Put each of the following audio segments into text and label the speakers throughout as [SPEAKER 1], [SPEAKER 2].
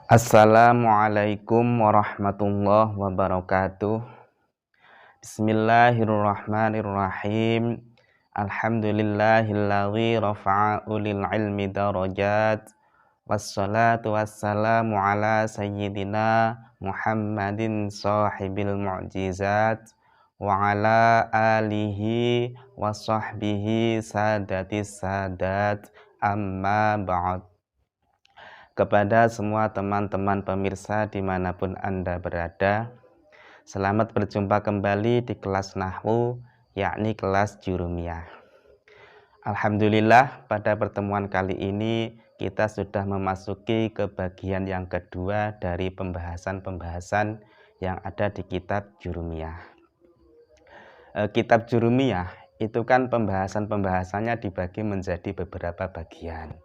[SPEAKER 1] Assalamualaikum warahmatullahi wabarakatuh. Bismillahirrahmanirrahim. Alhamdulillahilladzi rafa'a ulil ilmi darajat. Wassalatu wassalamu ala sayyidina Muhammadin sahibil mu'jizat wa ala alihi wa sahbihi sadatis sadat, amma ba'd. Kepada semua teman-teman pemirsa dimanapun Anda berada, selamat berjumpa kembali di kelas Nahwu, yakni kelas Jurumiyah. Alhamdulillah, pada pertemuan kali ini kita sudah memasuki ke bagian yang kedua dari pembahasan-pembahasan yang ada di kitab Jurumiyah. Kitab Jurumiyah itu kan pembahasan-pembahasannya dibagi menjadi beberapa bagian.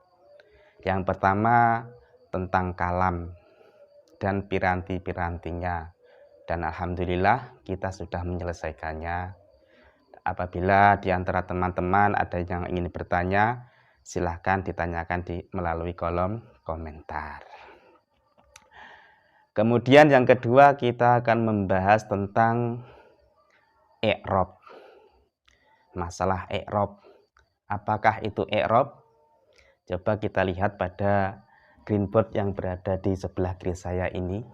[SPEAKER 1] Yang pertama tentang kalam dan piranti-pirantinya, dan alhamdulillah kita sudah menyelesaikannya. Apabila di antara teman-teman ada yang ingin bertanya, silahkan ditanyakan melalui kolom komentar. Kemudian yang kedua kita akan membahas tentang i'rab. Masalah i'rab. Apakah itu i'rab? Coba kita lihat pada greenboard yang berada di sebelah kiri saya ini.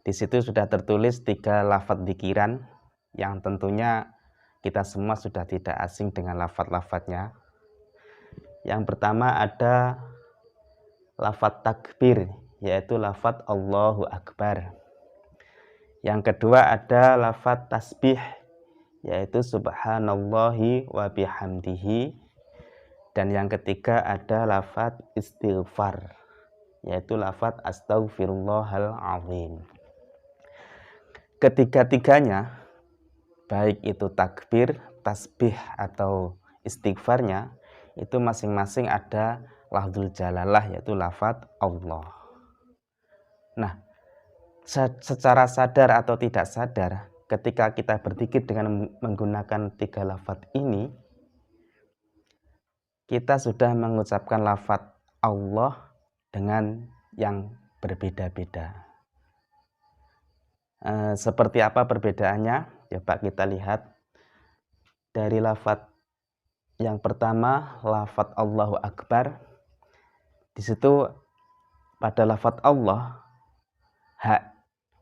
[SPEAKER 1] Di situ sudah tertulis 3 lafadz dzikiran yang tentunya kita semua sudah tidak asing dengan lafadz-lafadznya. Yang pertama ada lafadz takbir, yaitu lafadz Allahu Akbar. Yang kedua ada lafadz tasbih, yaitu subhanallahi wa bihamdihi. Dan yang ketiga ada lafadz istighfar, yaitu lafadz astaghfirullahal azim. Ketiga-tiganya, baik itu takbir, tasbih atau istighfarnya, itu masing-masing ada lafdzul jalalah, yaitu lafadz Allah. Nah, secara sadar atau tidak sadar, ketika kita berzikir dengan menggunakan 3 lafadz ini, kita sudah mengucapkan lafadz Allah dengan yang berbeda-beda. Seperti apa perbedaannya? Coba kita lihat dari lafadz yang pertama, lafadz Allahu Akbar. Di situ pada lafadz Allah,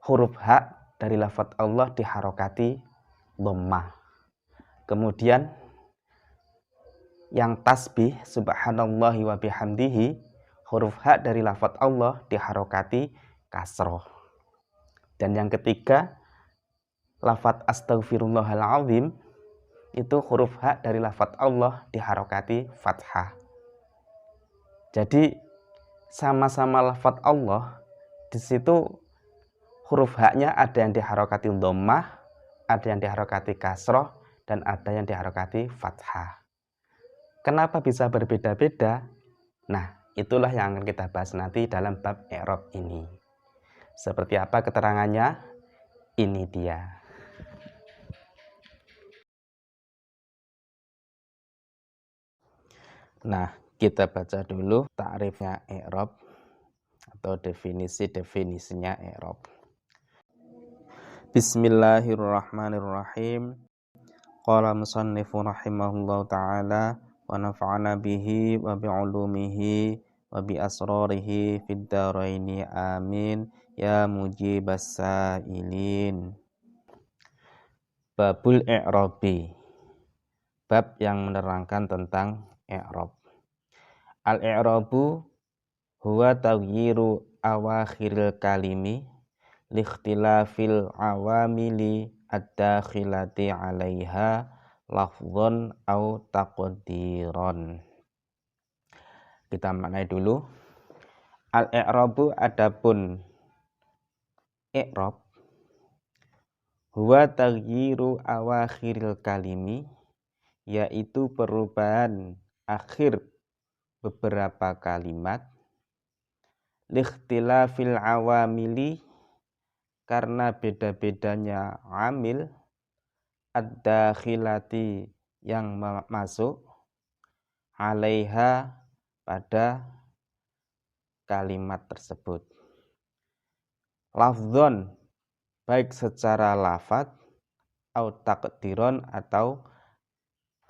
[SPEAKER 1] huruf H dari lafadz Allah diharokati dhammah. Kemudian yang tasbih subhanallahi wa bihamdihi, huruf H dari lafadz Allah diharokati kasroh. Dan yang ketiga, lafadz astaghfirullahal azim, itu huruf H dari lafadz Allah diharokati fathah. Jadi sama-sama lafadz Allah, di situ huruf H-nya ada yang diharokati dhammah, ada yang diharokati kasroh, dan ada yang diharokati fathah. Kenapa bisa berbeda-beda? Nah, itulah yang akan kita bahas nanti dalam bab i'rab ini. Seperti apa keterangannya? Ini dia. Nah, kita baca dulu ta'rifnya i'rab atau definisi-definisinya i'rab. Bismillahirrahmanirrahim. Qala musannifu rahimahullahu ta'ala wa nafa'ana bihi wa bi'ulumihi wa bi asrarihi fid dharaini amin ya mujibas sa'ilin. Babul i'rabi, bab yang menerangkan tentang i'rab. Al-i'rabu huwa taghyiru awakhiril kalimi likhtilafil awamili ad-dakhilati 'alaiha lafdhon au taqdiron. Kita maknai dulu. Al-i'rabu, adapun i'rab, huwa taghyiru awakhiril kalimi, yaitu perubahan akhir beberapa kalimat, likhtilafil awamili, karena beda-bedanya amil, ad-dakhilati, yang masuk, 'alaiha, pada kalimat tersebut. Lafdzon, baik secara lafadz, au takdiron atau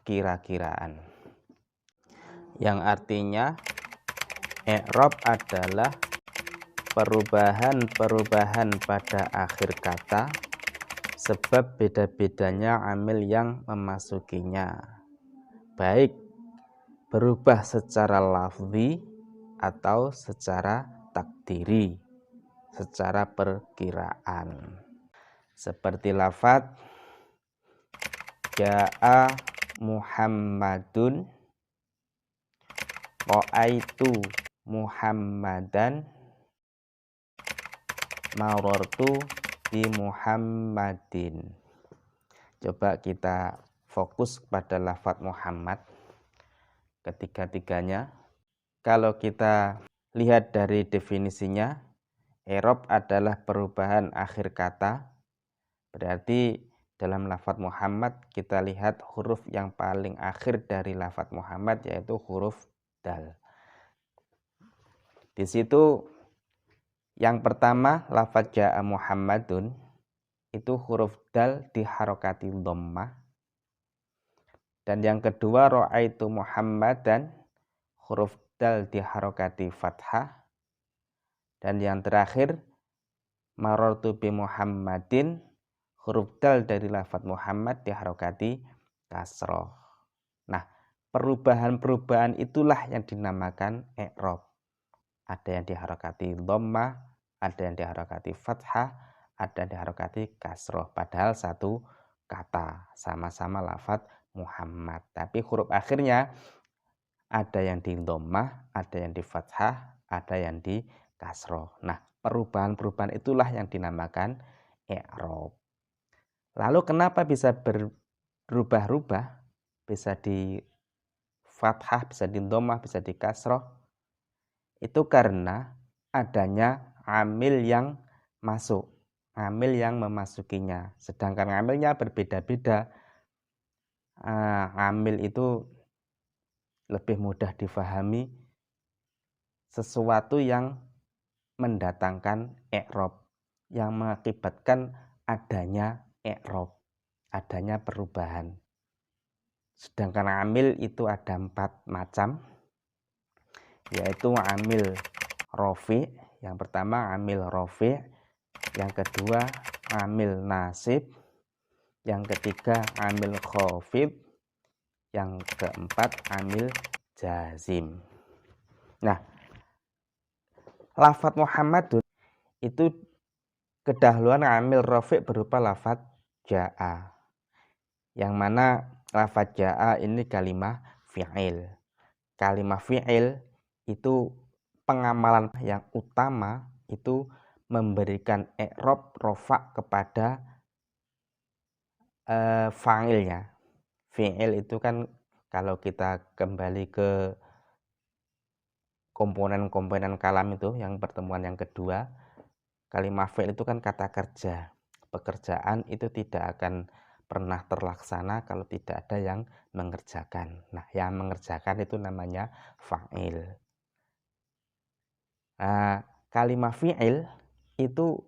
[SPEAKER 1] kira-kiraan. Yang artinya i'rab adalah perubahan-perubahan pada akhir kata sebab beda-bedanya amil yang memasukinya, baik berubah secara lafzi atau secara takdiri, secara perkiraan. Seperti lafadz ja'a Muhammadun, ra'aitu Muhammadan, marartu bi Muhammadin. Coba kita fokus pada lafadz Muhammad ketiga-tiganya. Kalau kita lihat dari definisinya, i'rab adalah perubahan akhir kata. Berarti dalam lafadz Muhammad kita lihat huruf yang paling akhir dari lafadz Muhammad yaitu huruf dal. Di situ yang pertama lafadz ja'a Muhammadun itu huruf dal diharokati dhammah. Dan yang kedua ra'aitu Muhammadan huruf dal diharokati fathah. Dan yang terakhir marartu bi Muhammadin huruf dal dari lafadz Muhammad diharokati kasroh. Nah, perubahan-perubahan itulah yang dinamakan i'rab. Ada yang diharokati dhammah, ada yang diharokati fathah, ada yang diharokati kasroh. Padahal satu kata, sama-sama lafadz Muhammad. Tapi huruf akhirnya ada yang di dhammah, ada yang di fathah, ada yang di kasroh. Nah, perubahan-perubahan itulah yang dinamakan i'rab. Lalu kenapa bisa berubah-ubah? Bisa di fathah, bisa di dhammah, bisa di kasroh. Itu karena adanya amil yang masuk, amil yang memasukinya. Sedangkan amilnya berbeda-beda. Amil itu lebih mudah difahami, sesuatu yang mendatangkan i'rab, yang mengakibatkan adanya i'rab, adanya perubahan. Sedangkan amil itu ada 4 macam, yaitu amil rafi. Yang pertama amil rafi, yang kedua amil nasib, yang ketiga amil khafid, yang keempat amil jazim. Nah, lafadz Muhammadun itu kedahuluan amil rafi berupa lafadz ja'a. Yang mana lafadz ja'a ini kalimah fi'il. Kalimah fi'il itu pengamalan yang utama itu memberikan i'rab rofa kepada fa'ilnya. Fi'il itu kan kalau kita kembali ke komponen-komponen kalam itu yang pertemuan yang kedua, kalimah fi'il itu kan kata kerja. Pekerjaan itu tidak akan pernah terlaksana kalau tidak ada yang mengerjakan. Nah, yang mengerjakan itu namanya fa'il. Nah, kalimah fi'il itu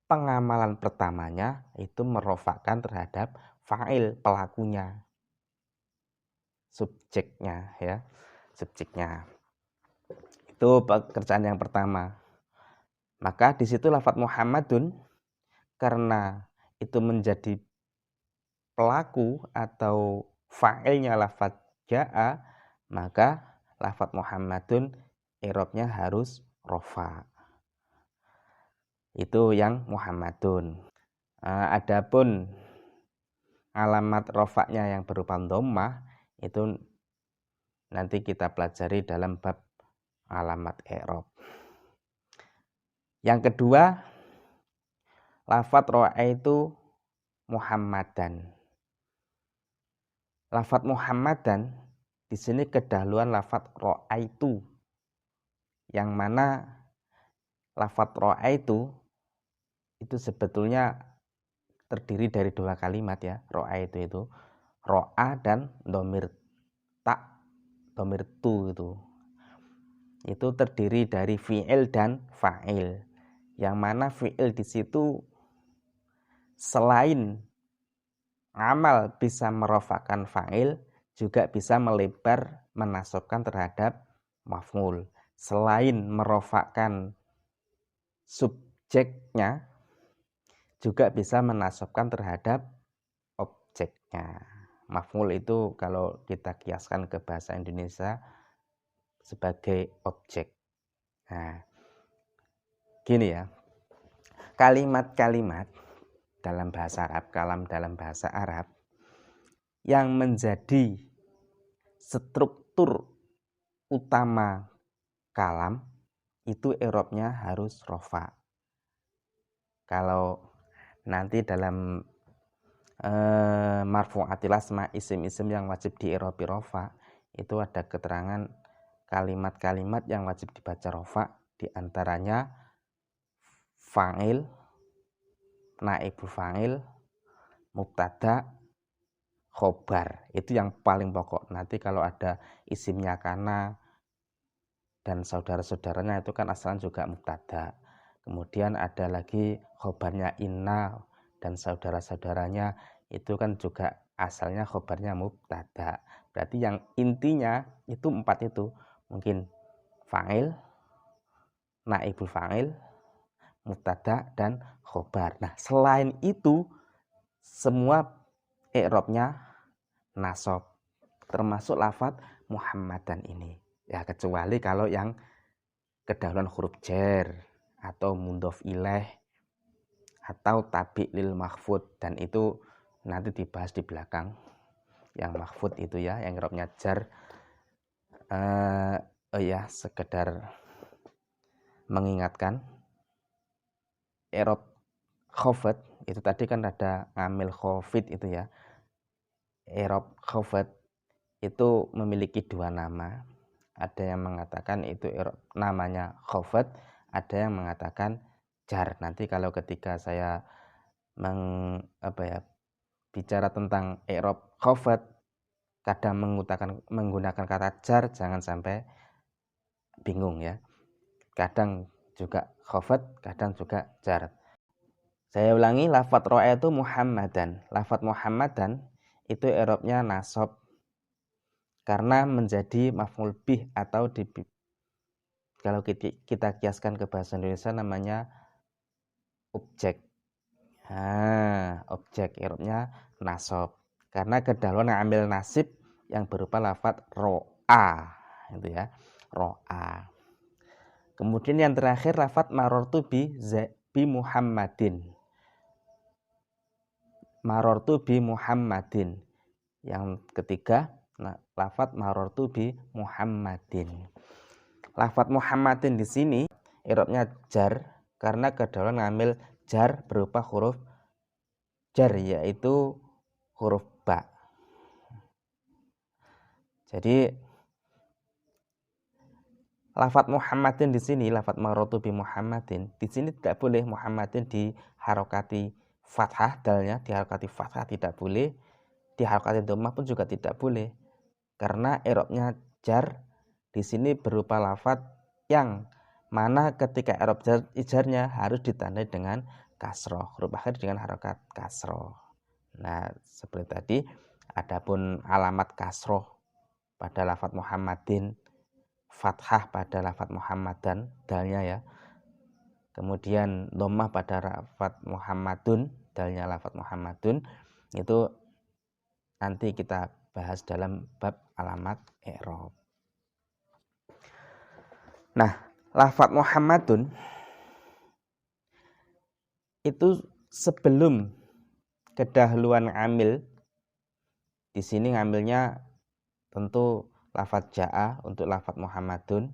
[SPEAKER 1] pengamalan pertamanya itu merofakkan terhadap fa'il, pelakunya, subjeknya ya, subjeknya. Itu pekerjaan yang pertama. Maka di situ lafadz Muhammadun karena itu menjadi pelaku atau fa'ilnya lafadz ja'a, maka lafadz Muhammadun i'rabnya harus rofa. Itu yang Muhammadun. Adapun alamat rofaknya yang berupa dhammah itu nanti kita pelajari dalam bab alamat i'rab. Yang kedua, lafadz ra'aitu Muhammadan. Lafadz Muhammadan di sini kedahuluan lafadz ra'aitu, yang mana lafadz ra'aitu itu sebetulnya terdiri dari 2 kalimat ya. Ra'aitu itu ra'a dan dhamir ta, dhamir tu itu. itu terdiri dari fi'il dan fa'il. Yang mana fi'il di situ selain amal bisa merofakkan fa'il, juga bisa melebar menasabkan terhadap maf'ul. Selain merofakkan subjeknya, juga bisa menasabkan terhadap objeknya. Maf'ul itu kalau kita kiaskan ke bahasa Indonesia sebagai objek. Nah, gini ya, kalimat-kalimat dalam bahasa Arab, kalam dalam bahasa Arab yang menjadi struktur utama kalam itu i'rabnya harus rofa. Kalau nanti dalam marfu'atil asma, isim-isim yang wajib di-i'rabi rofa, itu ada keterangan kalimat-kalimat yang wajib dibaca rofa, diantaranya fa'il, naibul fa'il, mubtada, khobar. Itu yang paling pokok. Nanti kalau ada isimnya kana dan saudara-saudaranya itu kan asalnya juga mubtada. Kemudian ada lagi khobarnya inna dan saudara-saudaranya itu kan juga asalnya khobarnya mubtada. Berarti yang intinya itu 4 itu. Mungkin fa'il, naibul fa'il, mubtada dan khobar. Nah, selain itu semua i'rabnya nasab, termasuk lafadz Muhammadan ini. Ya, kecuali kalau yang kedahuluan huruf jar atau mudhof ilaih atau tabi' lil mahfud, dan itu nanti dibahas di belakang. Yang mahfud itu ya, yang i'rabnya jar. Ya, sekedar mengingatkan, i'rab khafad itu tadi kan ada ngamil khafid itu ya. I'rab khafad itu memiliki 2 nama. Ada yang mengatakan itu namanya khafad, ada yang mengatakan jar. Nanti kalau ketika saya bicara tentang i'rab khafad, kadang menggunakan kata jar, jangan sampai bingung ya. Kadang juga khafad, kadang juga jar. Saya ulangi, lafadz ra'aitu Muhammadan. Lafadz Muhammadan itu i'rabnya nasab karena menjadi maf'ul bih atau kalau kita kiaskan ke bahasa Indonesia namanya objek. Nah, objek i'rabnya nasab karena kedahuluan amil nasib yang berupa lafadz ro'a, itu ya, ro'a. Kemudian yang terakhir lafadz marartu bi Muhammadin. Marartu bi Muhammadin. Yang ketiga, lafadz marartu bi Muhammadin. Lafadz Muhammadin di sini i'rabnya jar karena kedahuluan ngambil jar berupa huruf jar, yaitu huruf ba. Jadi lafadz Muhammadin di sini, lafadz marartu bi Muhammadin, di sini tidak boleh Muhammadin diharokati fathah, dalnya diharokati fathah tidak boleh, diharokati dhammah pun juga tidak boleh. Karena i'rabnya jar di sini berupa lafadz yang mana ketika i'rab jarnya harus ditandai dengan kasroh, huruf akhir dengan harokat kasroh. Nah, seperti tadi, adapun alamat kasroh pada lafadz Muhammadin, fathah pada lafadz Muhammadan, dalnya ya. Kemudian dhammah pada lafadz Muhammadun, dalnya lafadz Muhammadun, itu nanti kita bahas dalam bab alamat i'rab. Nah, lafadz Muhammadun itu sebelum kedahuluan amil, di sini ngambilnya tentu lafadz ja'a untuk lafadz Muhammadun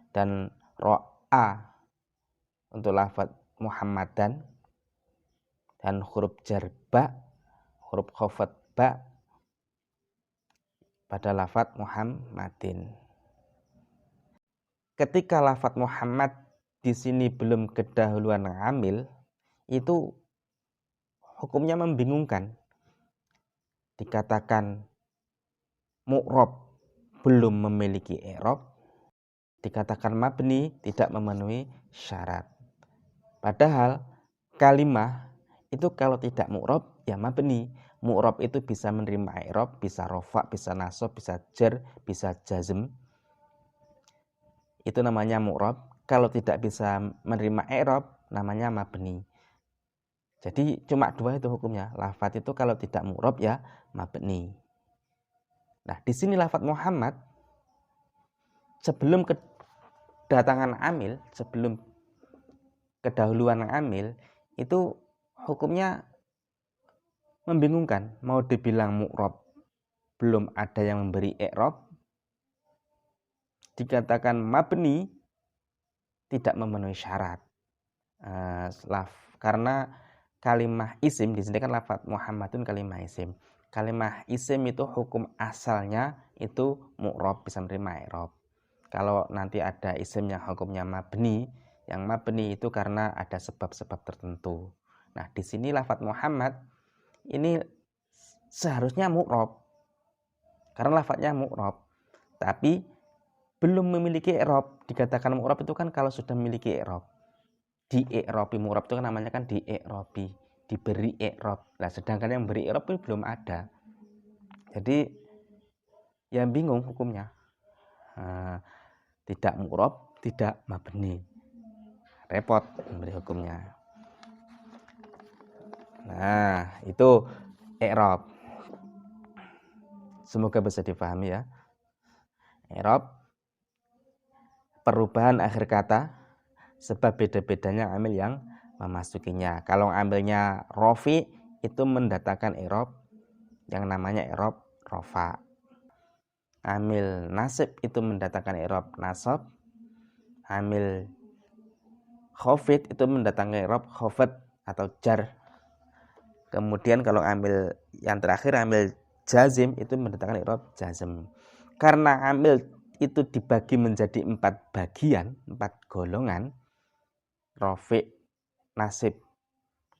[SPEAKER 1] dan ro'a untuk lafadz Muhammadan, dan huruf jar ba, huruf khafad ba pada lafadz Muhammadin. Ketika lafadz Muhammad di sini belum kedahuluan amil, itu hukumnya membingungkan. Dikatakan mu'rab belum memiliki i'rab dikatakan mabni, tidak memenuhi syarat. Padahal kalimah itu kalau tidak mu'rab ya mabni. Mu'rab itu bisa menerima i'rab, bisa rofa, bisa nasab, bisa jar, bisa jazm. Itu namanya mu'rab. Kalau tidak bisa menerima i'rab namanya mabni. Jadi cuma dua itu hukumnya. Lafadz itu kalau tidak mu'rab ya mabni. Nah, di sini lafadz Muhammad sebelum kedatangan amil, sebelum kedahuluan amil itu hukumnya membingungkan. Mau dibilang mu'rab, belum ada yang memberi i'rab, dikatakan mabni, tidak memenuhi syarat. Karena kalimah isim, di sini kan lafadz Muhammadun kalimah isim. Kalimah isim itu hukum asalnya itu mu'rab, bisa menerima i'rab. Kalau nanti ada isim yang hukumnya mabni, yang mabni itu karena ada sebab-sebab tertentu. Nah, di sini lafadz Muhammad ini seharusnya mu'rab. Karena lafadznya mu'rab. Tapi belum memiliki i'rab. Dikatakan mu'rab itu kan kalau sudah memiliki i'rab. Di-i'rabi mu'rab itu kan namanya kan di-i'rabi, diberi i'rab. Nah, sedangkan yang beri i'rab itu belum ada. Jadi ya bingung hukumnya. Tidak mu'rab, tidak mabni. Repot memberi hukumnya. Nah, itu i'rab. Semoga bisa dipahami ya. I'rab, perubahan akhir kata, sebab beda-bedanya amil yang memasukinya. Kalau amilnya rofi itu mendatangkan i'rab yang namanya i'rab rofa. Amil nasib itu mendatangkan i'rab nasab. Amil khafid itu mendatangkan i'rab khafad atau jar. Kemudian kalau amil yang terakhir amil jazim itu mendatangkan i'rab jazm. Karena amil itu dibagi menjadi 4 bagian, 4 golongan, rofi, nasib,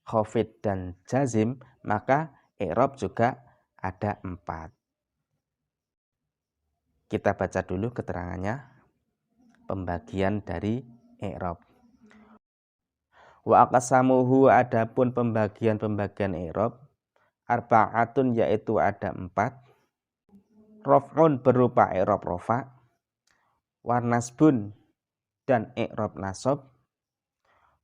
[SPEAKER 1] khafid, dan jazim, maka i'rab juga ada 4. Kita baca dulu keterangannya, pembagian dari i'rab. Wa aqsamuhu, adapun pembagian i'rab, arba'atun yaitu ada 4. Raf'un berupa i'rab rofa, wa nasbun dan i'rab nasab,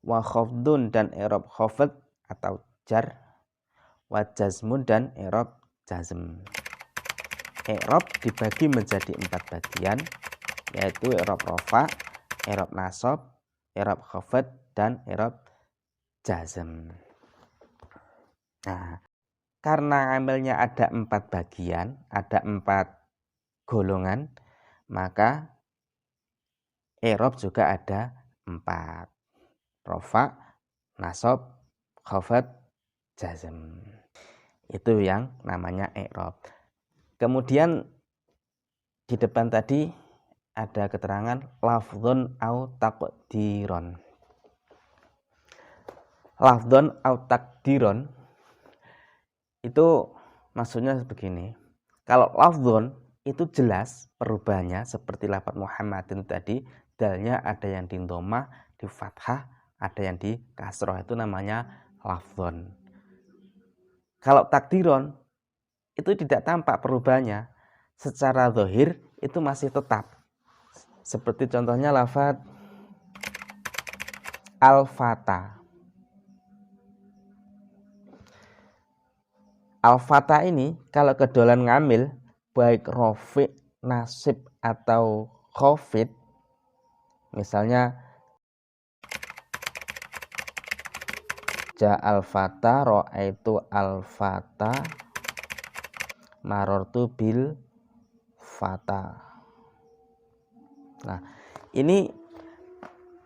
[SPEAKER 1] wa khafdun dan i'rab khafd atau jar, wa jazmun dan i'rab jazm. I'rab dibagi menjadi 4 bagian, yaitu i'rab rofa, i'rab nasab, i'rab khafd, dan i'rab jazm. Nah, karena amilnya ada 4 bagian, ada 4 golongan, maka i'rab juga ada 4. Rofa, nasab, khafd, jazm. Itu yang namanya i'rab. Kemudian di depan tadi ada keterangan lafdzun au taqdiron. Lafdzun au taqdiron itu maksudnya begini. Kalau lafdzun itu jelas perubahannya seperti lafadz Muhammadin tadi, dalnya ada yang di dhammah, di fathah, ada yang di kasroh, itu namanya lafdzun. Kalau takdiron itu tidak tampak perubahannya, secara zahir itu masih tetap. Seperti contohnya lafadz al-fata. Al-fata ini kalau kedolan ngamil baik rofi, nasib atau khafid, misalnya ja'al fata, ra'aitu al-fata, marortu bil fata. Nah, ini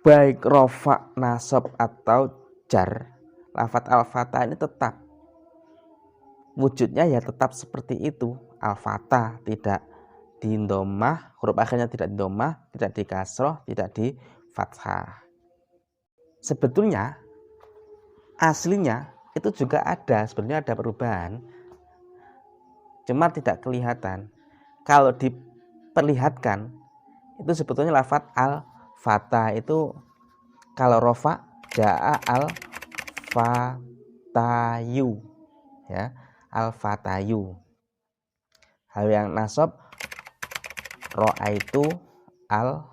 [SPEAKER 1] baik rofa, nasab atau jar, lafadz al-fata ini tetap wujudnya ya tetap seperti itu. Al-fata tidak di dhammah, huruf akhirnya tidak di dhammah, tidak di kasroh, tidak di fathah. Sebetulnya aslinya itu juga ada, sebetulnya ada perubahan, cuma tidak kelihatan. Kalau di perlihatkan itu sebetulnya lafadz al-fata itu kalau rofa ja'a al-fatayu, ya, al-fatayu. Hal yang nasab ro'aitu al-fataya,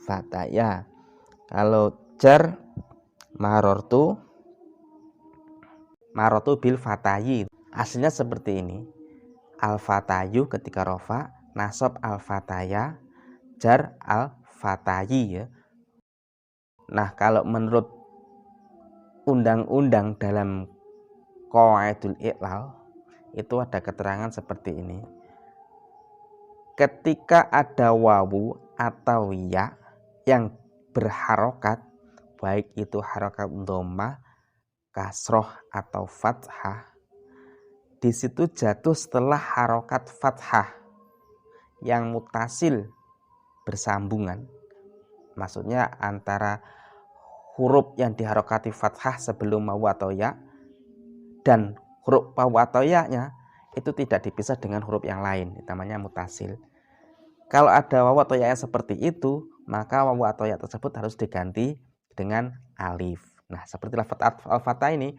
[SPEAKER 1] fataya. Kalau jar marortu bil fatayi. Aslinya seperti ini. Al-fatayu ketika rofa, nasab al-fataya, jar al-fatayi, ya. Nah, kalau menurut undang-undang dalam Qawaidul I'lal itu ada keterangan seperti ini. Ketika ada wawu atau ya yang berharokat, baik itu harokat dhammah, kasroh atau fathah, di situ jatuh setelah harokat fathah yang mutasil bersambungan. Maksudnya antara huruf yang diharokati fathah sebelum wawu atau ya dan huruf wawu atau ya-nya itu tidak dipisah dengan huruf yang lain, namanya mutasil. Kalau ada wawu atau ya yang seperti itu, maka wawu atau ya tersebut harus diganti dengan alif. Nah, seperti lafadz al-fatah ini,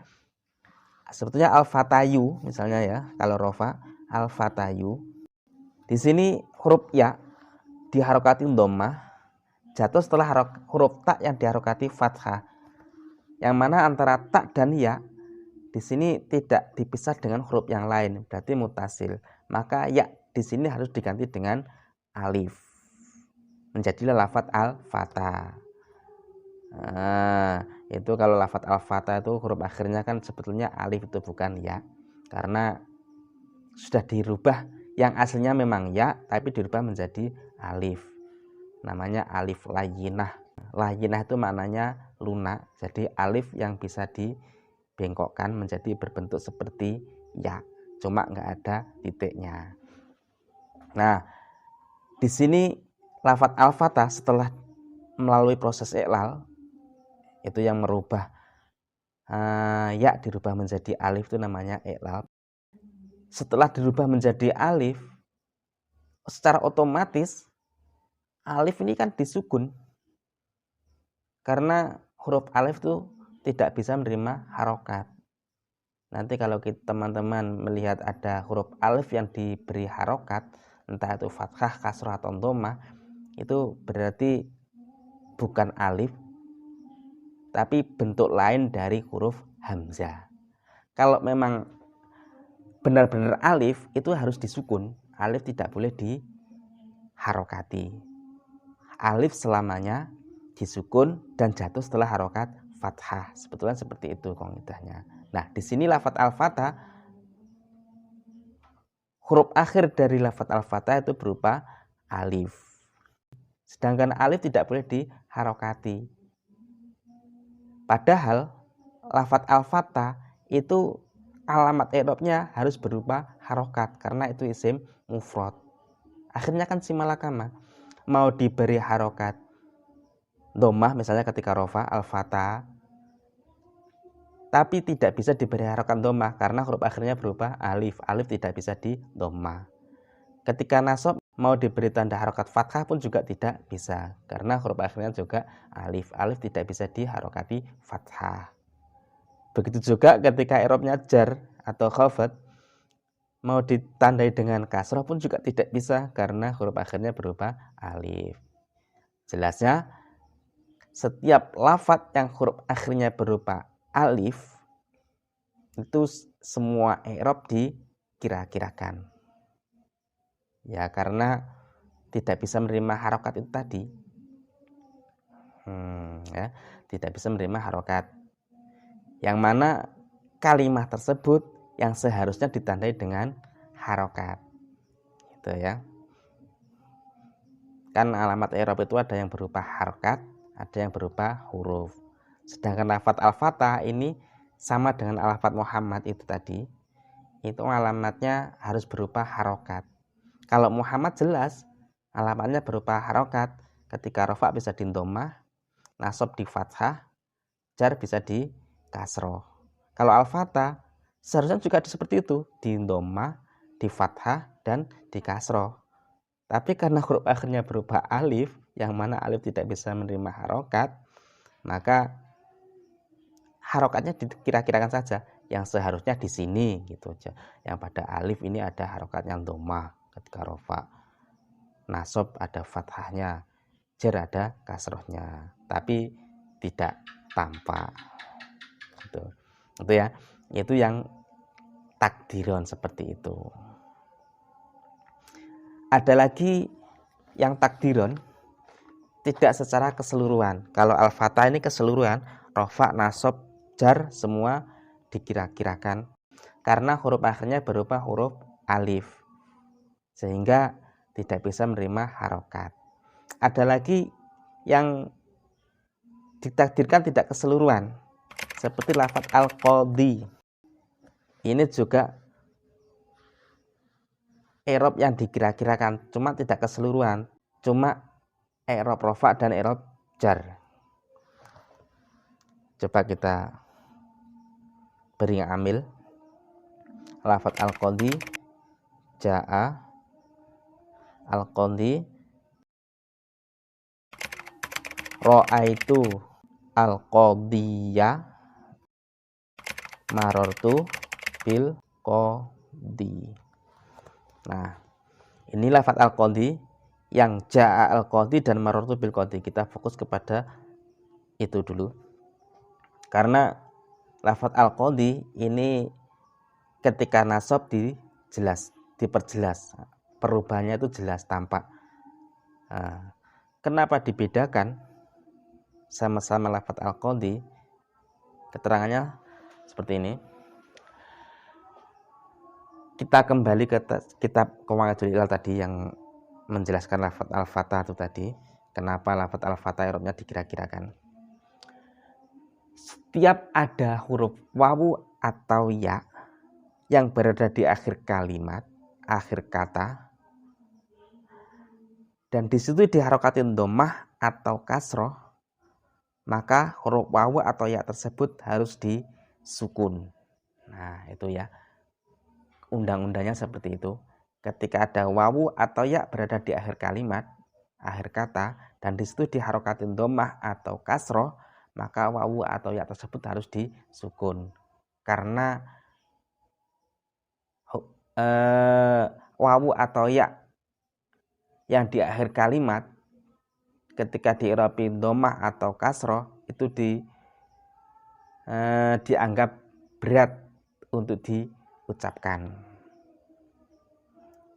[SPEAKER 1] sebetulnya al-fatayu misalnya, ya, kalau rofa al-fatayu. Di sini huruf ya diharokati dhammah, jatuh setelah huruf ta yang diharokati fathah. Yang mana antara ta dan ya di sini tidak dipisah dengan huruf yang lain, berarti mutasil. Maka ya di sini harus diganti dengan alif. Menjadilah lafadz al-fatah. Nah, itu kalau lafadz al-fatah itu huruf akhirnya kan sebetulnya alif, itu bukan ya. Karena sudah dirubah, yang aslinya memang ya tapi dirubah menjadi alif. Namanya alif layyinah. Layyinah itu maknanya lunak. Jadi alif yang bisa dibengkokkan menjadi berbentuk seperti ya, cuma nggak ada titiknya. Nah, di sini lafadz al-fatah setelah melalui proses i'lal itu yang merubah ya dirubah menjadi alif, itu namanya i'lal. Setelah dirubah menjadi alif, secara otomatis alif ini kan disukun, karena huruf alif itu tidak bisa menerima harokat. Nanti kalau teman-teman melihat ada huruf alif yang diberi harokat, entah itu fathah, kasrah atau dhammah, itu berarti bukan alif tapi bentuk lain dari huruf hamzah. Kalau memang benar-benar alif, itu harus disukun. Alif tidak boleh diharokati. Alif selamanya disukun dan jatuh setelah harokat fathah. Sebetulnya seperti itu kaidahnya. Nah, di sini lafadz al-fatah, huruf akhir dari lafadz al-fatah itu berupa alif. Sedangkan alif tidak boleh diharokati. Padahal lafadz al-fatah itu alamat i'rabnya harus berupa harokat, karena itu isim mufrad. Akhirnya kan si malakama mau diberi harokat dhammah misalnya ketika rofa al-fatah, tapi tidak bisa diberi harokat dhammah karena huruf akhirnya berupa alif. Alif tidak bisa di dhammah. Ketika nasab mau diberi tanda harokat fathah pun juga tidak bisa, karena huruf akhirnya juga alif. Alif tidak bisa diharokati fathah. Begitu juga ketika i'rabnya jar atau khafad, mau ditandai dengan kasrah pun juga tidak bisa, karena huruf akhirnya berupa alif. Jelasnya, setiap lafadz yang huruf akhirnya berupa alif, itu semua i'rab dikira-kirakan. Ya, karena tidak bisa menerima harokat itu tadi. Ya, tidak bisa menerima harokat. Yang mana kalimat tersebut yang seharusnya ditandai dengan harokat. Gitu ya. Kan alamat i'rab itu ada yang berupa harokat, ada yang berupa huruf. Sedangkan lafadz al-fatah ini sama dengan lafadz Muhammad itu tadi. Itu alamatnya harus berupa harokat. Kalau Muhammad jelas alamatnya berupa harokat. Ketika rofa bisa di dhammah, nasab di fathah, jar bisa di kasroh. Kalau al-fatah seharusnya juga seperti itu, di dhamma, di fathah, dan di kasroh. Tapi karena huruf akhirnya berupa alif, yang mana alif tidak bisa menerima harokat, maka harokatnya dikira-kirakan saja. Yang seharusnya di sini gitu aja. Yang pada alif ini ada harokatnya dhamma ketika rofa, nasab ada fathahnya, jar ada kasrohnya, tapi tidak tampak. Gitu. Itu ya, itu yang takdiron seperti itu. Ada lagi yang takdiron tidak secara keseluruhan. Kalau al-fatah ini keseluruhan, rofa, nasab, jar semua dikira-kirakan karena huruf akhirnya berupa huruf alif, sehingga tidak bisa menerima harokat. Ada lagi yang ditakdirkan tidak keseluruhan, seperti lafaz al-qadhi. Ini juga i'rab yang dikira-kirakan, cuma tidak keseluruhan, cuma i'rab rofa dan i'rab jar. Coba kita beri amil. Lafaz al-qadhi, ja'a al-qadhi, ra'aitu al-qadhiya, marartu bil qadhi. Nah, ini lafaz al-qadhi, yang ja'a al-qadhi dan marartu bil qadhi. Kita fokus kepada itu dulu. Karena lafaz al-qadhi ini ketika nasab diperjelas. Perubahannya itu jelas, tampak. Nah, kenapa dibedakan? Sama-sama lafaz al-qadhi, keterangannya seperti ini. Kita kembali ke kitab Qawaidul Ilal tadi yang menjelaskan lafaz al-fatah itu tadi. Kenapa lafaz al-fatah i'rabnya dikira-kirakan? Setiap ada huruf wawu atau ya yang berada di akhir kalimat, akhir kata, dan di situ diharokatin dhammah atau kasroh, maka huruf wawu atau ya tersebut harus disukun. Nah, itu ya. Undang-undangnya seperti itu. Ketika ada wawu atau ya berada di akhir kalimat, akhir kata, dan di situ diharokatin dhammah atau kasroh, maka wawu atau ya tersebut harus disukun. Karena wawu atau ya yang di akhir kalimat ketika di'irabi dhammah atau kasroh itu dianggap berat untuk diucapkan.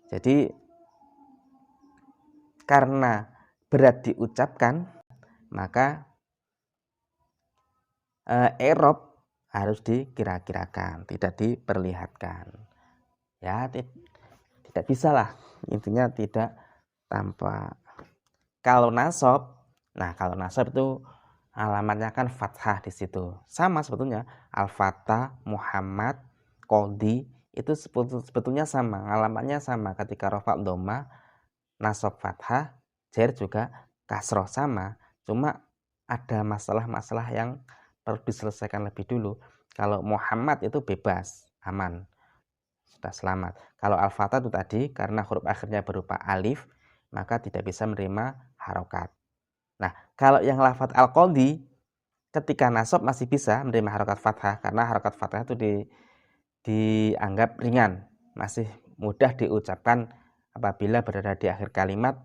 [SPEAKER 1] Jadi karena berat diucapkan, maka i'rab harus dikira-kirakan, tidak diperlihatkan. Ya, tidak bisa lah, intinya tidak tampak. Kalau nasab, nah kalau nasab itu alamatnya kan fathah di situ. Sama sebetulnya al-fatah, Muhammad, qadhi itu sebetulnya sama, alamatnya sama. Ketika rafa dhamma, nasab fathah, jar juga kasroh sama. Cuma ada masalah-masalah yang perlu diselesaikan lebih dulu. Kalau Muhammad itu bebas, aman, sudah selamat. Kalau al-fatah itu tadi karena huruf akhirnya berupa alif, maka tidak bisa menerima harokat. Nah, kalau yang lafaz al-qadhi ketika nasab masih bisa menerima harokat fathah, karena harokat fathah itu dianggap ringan, masih mudah diucapkan apabila berada di akhir kalimat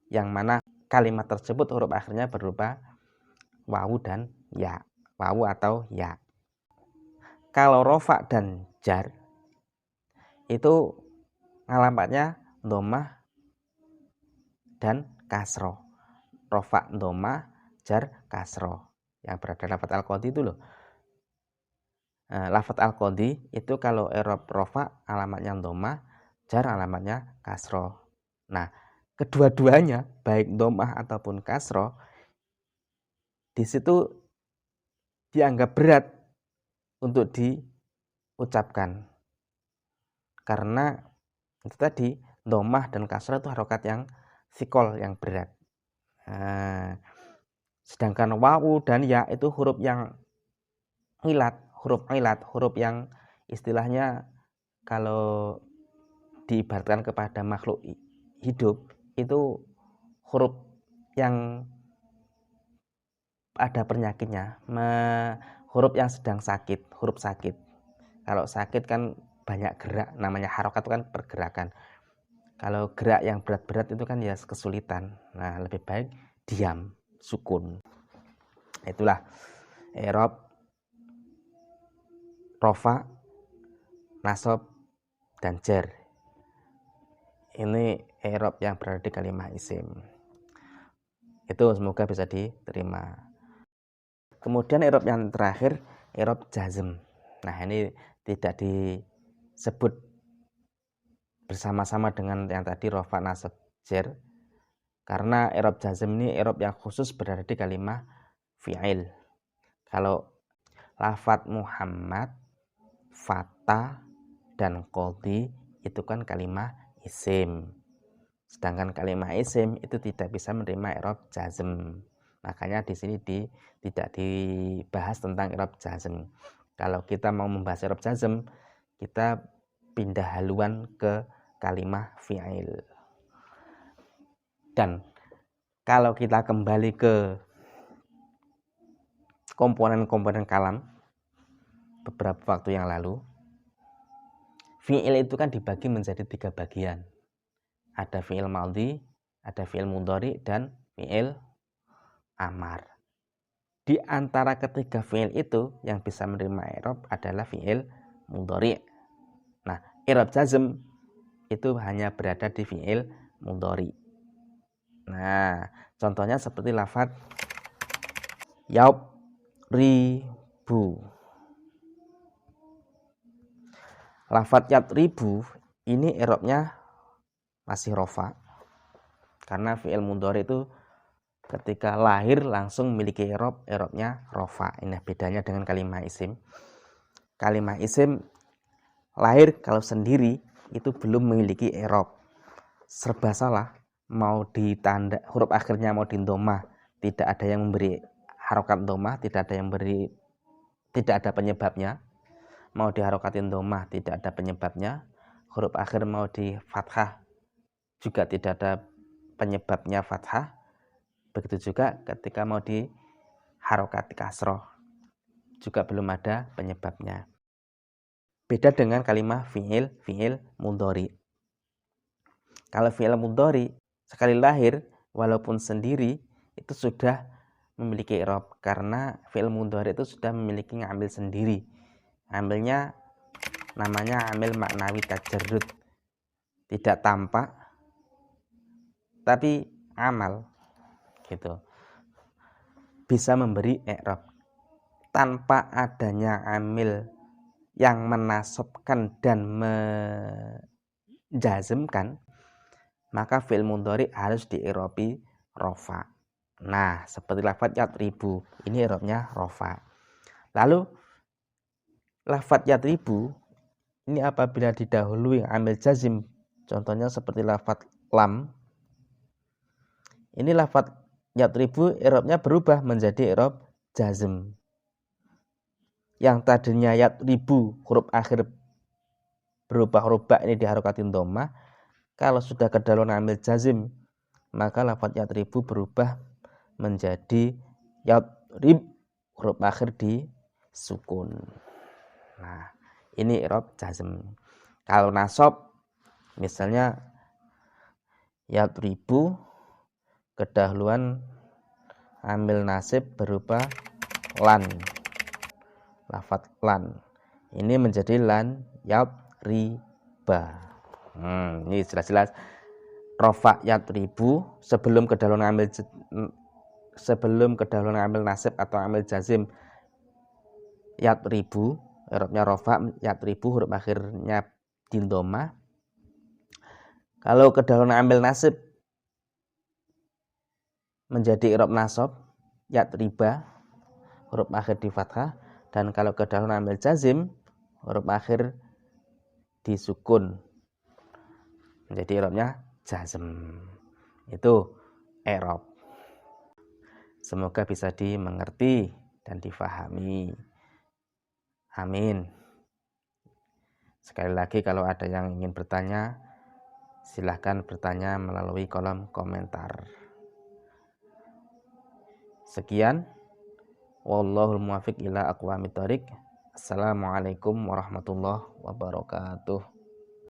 [SPEAKER 1] yang mana kalimat tersebut huruf akhirnya berupa wawu dan ya, wawu atau ya. Kalau rofa dan jar itu alamatnya dhammah dan kasroh. Rofa dhammah, jar kasroh. Yang berada lafaz al-qadhi itu loh. Lafaz al-qadhi itu kalau i'rab rofa alamatnya dhammah, jar alamatnya kasroh. Nah, kedua-duanya baik dhammah ataupun kasroh di situ dianggap berat untuk diucapkan. Karena itu tadi dhammah dan kasroh itu harokat yang sikol, yang berat. Sedangkan wawu dan ya itu huruf yang ilat, huruf yang istilahnya kalau diibaratkan kepada makhluk hidup itu huruf yang ada penyakitnya, huruf yang sedang sakit, huruf sakit. Kalau sakit kan banyak gerak, namanya harokat itu kan pergerakan. Kalau gerak yang berat-berat itu kan ya kesulitan. Nah, lebih baik diam, sukun. Itulah i'rab rofa, nasab, dan jar. Ini i'rab yang berada di kalimah isim. Itu semoga bisa diterima. Kemudian i'rab yang terakhir, i'rab jazm. Nah, ini tidak disebut bersama-sama dengan yang tadi rofa, nasab, jar, karena i'rab jazm ini i'rab yang khusus berada di kalimah fi'il. Kalau lafadz Muhammad, Fata, dan Qadhi itu kan kalimah isim. Sedangkan kalimah isim itu tidak bisa menerima i'rab jazm. Makanya di sini tidak dibahas tentang i'rab jazm. Kalau kita mau membahas i'rab jazm, kita pindah haluan ke kalimah fi'il. Dan kalau kita kembali ke komponen-komponen kalam beberapa waktu yang lalu, fi'il itu kan dibagi menjadi 3 bagian. Ada fi'il madhi, ada fi'il mudhari, dan fi'il amar. Di antara ketiga fi'il itu yang bisa menerima i'rab adalah fi'il mudhari. Nah, i'rab jazm itu hanya berada di fi'il mudhari. Nah, contohnya seperti lafadz ribu. Lafadz ribu ini i'rabnya masih rofa, karena fi'il mudhari itu ketika lahir langsung memiliki i'rabnya rofa. Ini bedanya dengan kalimah isim. Kalimah isim lahir kalau sendiri itu belum memiliki i'rab. Serba salah, mau ditanda huruf akhirnya mau didhammah, tidak ada yang memberi harokat dhammah, tidak ada penyebabnya. Mau diharokatin dhammah, tidak ada penyebabnya. Huruf akhir mau di fathah, juga tidak ada penyebabnya fathah. Begitu juga ketika mau di harokat kasroh, juga belum ada penyebabnya. Beda dengan kalimah fi'il mudhari. Kalau fi'il mudhari sekali lahir walaupun sendiri itu sudah memiliki i'rab, karena fi'il mudhari itu sudah memiliki ngambil sendiri. Ambilnya namanya amil maknawi tajarrud. Tidak tampak tapi amal gitu. Bisa memberi i'rab tanpa adanya amil yang menasabkan dan menjazmkan, maka fi'il mudhari harus di'irabi rofa. Nah, seperti lafadz ribu, ini i'rabnya rofa. Lalu lafadz ribu ini apabila didahului amil jazim, contohnya seperti lafadz lam, ini lafadz ribu i'rabnya berubah menjadi i'rab jazm. Yang tadinya ribu huruf akhir berubah huruf ba ini diharokatin dhammah, kalau sudah kedaluan amil jazim, maka lafadz ribu berubah menjadi rib huruf akhir di sukun. Nah, ini i'rab jazm. Kalau nasab misalnya ribu kedahuluan amil nasib berupa lan, lafadz lan ini menjadi lan riba. Ini jelas-jelas rofa ribu sebelum kedahuluan amil nasib atau amil jazim ribu, i'rabnya rofa ribu huruf akhirnya dindoma. Kalau kedahuluan amil nasib menjadi i'rab nasab riba huruf akhir di fathah, dan kalau kedahuluan amil jazim huruf akhir disukun menjadi i'rabnya jazm. Itu i'rab. Semoga bisa dimengerti dan difahami. Amin. Sekali lagi, kalau ada yang ingin bertanya, silahkan bertanya melalui kolom komentar. Sekian, wallahul muwaffiq ila aqwamit thoriq. Assalamualaikum warahmatullahi wabarakatuh.